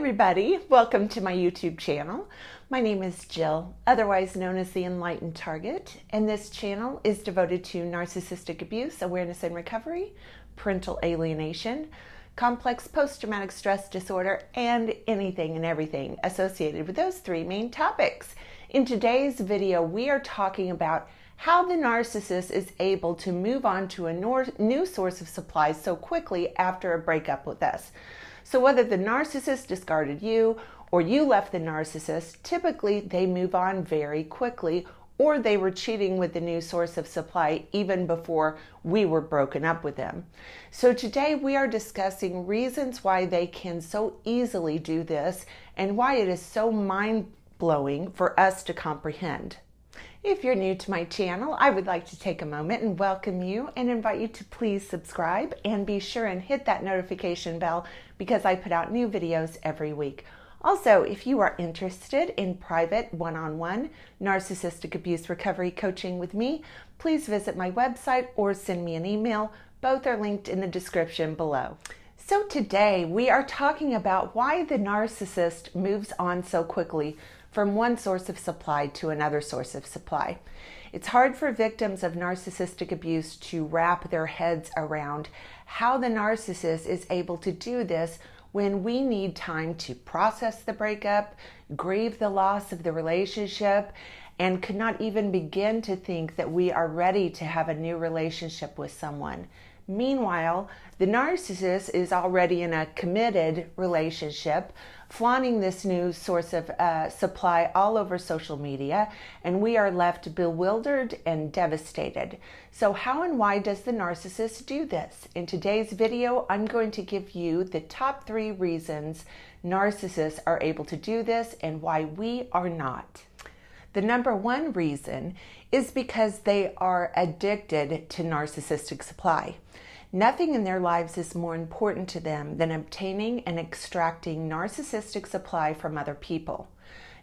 everybody, welcome to my YouTube channel. My name is Jill, otherwise known as the Enlightened Target, and this channel is devoted to narcissistic abuse, awareness and recovery, parental alienation, complex post-traumatic stress disorder, and anything and everything associated with those three main topics. In today's video, we are talking about how the narcissist is able to move on to a new source of supply so quickly after a breakup with us. So whether the narcissist discarded you or you left the narcissist, typically they move on very quickly, or they were cheating with the new source of supply even before we were broken up with them. So today we are discussing reasons why they can so easily do this and why it is so mind-blowing for us to comprehend. If you're new to my channel, I would like to take a moment and welcome you and invite you to please subscribe and be sure and hit that notification bell because I put out new videos every week. Also, if you are interested in private one-on-one narcissistic abuse recovery coaching with me, please visit my website or send me an email. Both are linked in the description below. So today we are talking about why the narcissist moves on so quickly from one source of supply to another source of supply. It's hard for victims of narcissistic abuse to wrap their heads around how the narcissist is able to do this when we need time to process the breakup, grieve the loss of the relationship, and could not even begin to think that we are ready to have a new relationship with someone. Meanwhile, the narcissist is already in a committed relationship, flaunting this new source of supply all over social media, and we are left bewildered and devastated. So how and why does the narcissist do this? In today's video, I'm going to give you the top 3 reasons narcissists are able to do this and why we are not. The number 1 reason is because they are addicted to narcissistic supply. Nothing in their lives is more important to them than obtaining and extracting narcissistic supply from other people.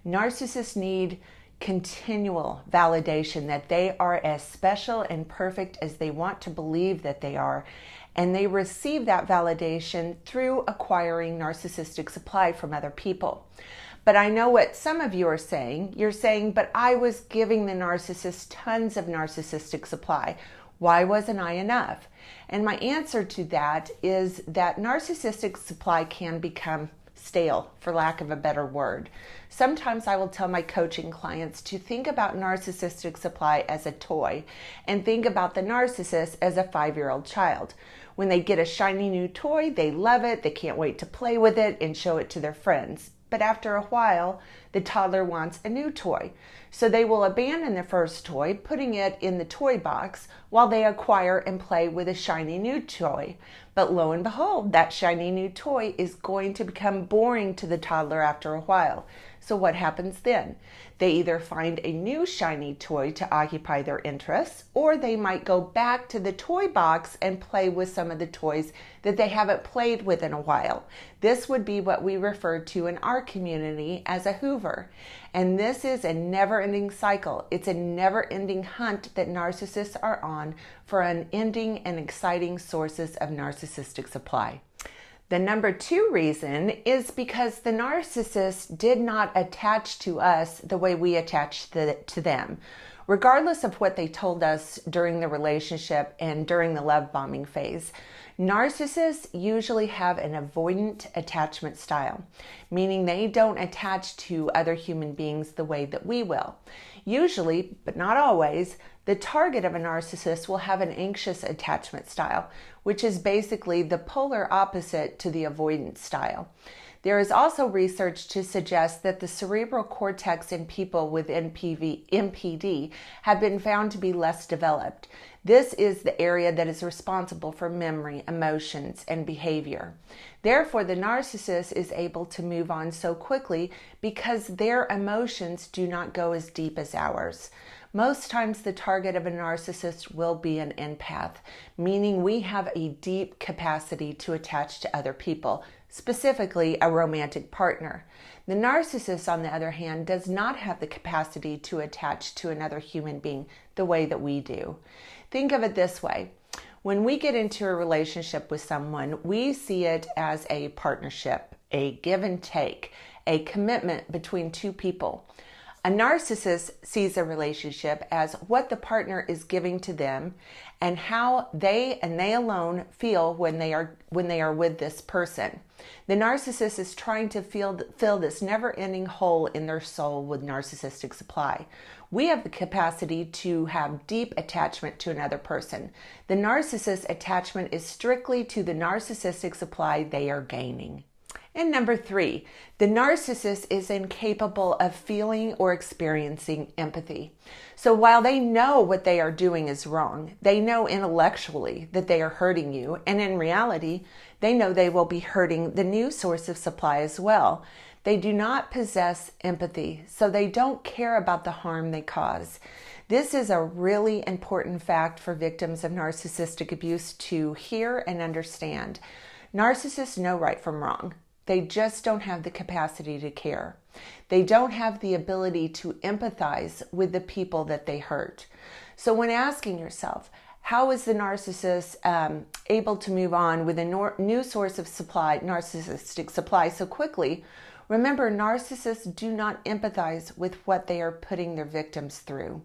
Narcissists need continual validation that they are as special and perfect as they want to believe that they are, and they receive that validation through acquiring narcissistic supply from other people. But I know what some of you are saying. You're saying, but I was giving the narcissist tons of narcissistic supply. Why wasn't I enough? And my answer to that is that narcissistic supply can become stale, for lack of a better word. Sometimes I will tell my coaching clients to think about narcissistic supply as a toy and think about the narcissist as a 5-year-old child. When they get a shiny new toy, they love it, they can't wait to play with it and show it to their friends. But after a while, the toddler wants a new toy. So they will abandon the first toy, putting it in the toy box while they acquire and play with a shiny new toy. But lo and behold, that shiny new toy is going to become boring to the toddler after a while. So what happens then? They either find a new shiny toy to occupy their interests, or they might go back to the toy box and play with some of the toys that they haven't played with in a while. This would be what we refer to in our community as a Hoover. And this is a never-ending cycle. It's a never-ending hunt that narcissists are on for unending and exciting sources of narcissistic supply. The number 2 reason is because the narcissist did not attach to us the way we attached to them. Regardless of what they told us during the relationship and during the love bombing phase, narcissists usually have an avoidant attachment style, meaning they don't attach to other human beings the way that we will. Usually, but not always, the target of a narcissist will have an anxious attachment style, which is basically the polar opposite to the avoidant style. There is also research to suggest that the cerebral cortex in people with NPD have been found to be less developed. This is the area that is responsible for memory, emotions, and behavior. Therefore, the narcissist is able to move on so quickly because their emotions do not go as deep as ours. Most times the target of a narcissist will be an empath, meaning we have a deep capacity to attach to other people, specifically a romantic partner. The narcissist, on the other hand, does not have the capacity to attach to another human being the way that we do. Think of it this way. When we get into a relationship with someone, we see it as a partnership. a give and take, a commitment between two people. A narcissist sees a relationship as what the partner is giving to them and how they and they alone feel when they are with this person. The narcissist is trying to fill this never-ending hole in their soul with narcissistic supply. We have the capacity to have deep attachment to another person. The narcissist's attachment is strictly to the narcissistic supply they are gaining. And number 3, the narcissist is incapable of feeling or experiencing empathy. So while they know what they are doing is wrong, they know intellectually that they are hurting you, and in reality, they know they will be hurting the new source of supply as well. They do not possess empathy, so they don't care about the harm they cause. This is a really important fact for victims of narcissistic abuse to hear and understand. Narcissists know right from wrong. They just don't have the capacity to care. They don't have the ability to empathize with the people that they hurt. So when asking yourself, how is the narcissist able to move on with a new source of supply, narcissistic supply, so quickly? Remember, narcissists do not empathize with what they are putting their victims through.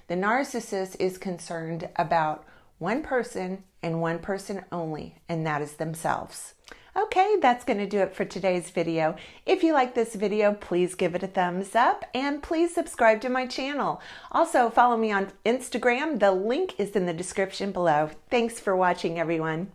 The narcissist is concerned about one person and one person only, and that is themselves. Okay, that's going to do it for today's video. If you like this video, please give it a thumbs up and please subscribe to my channel. Also, follow me on Instagram. The link is in the description below. Thanks for watching, everyone.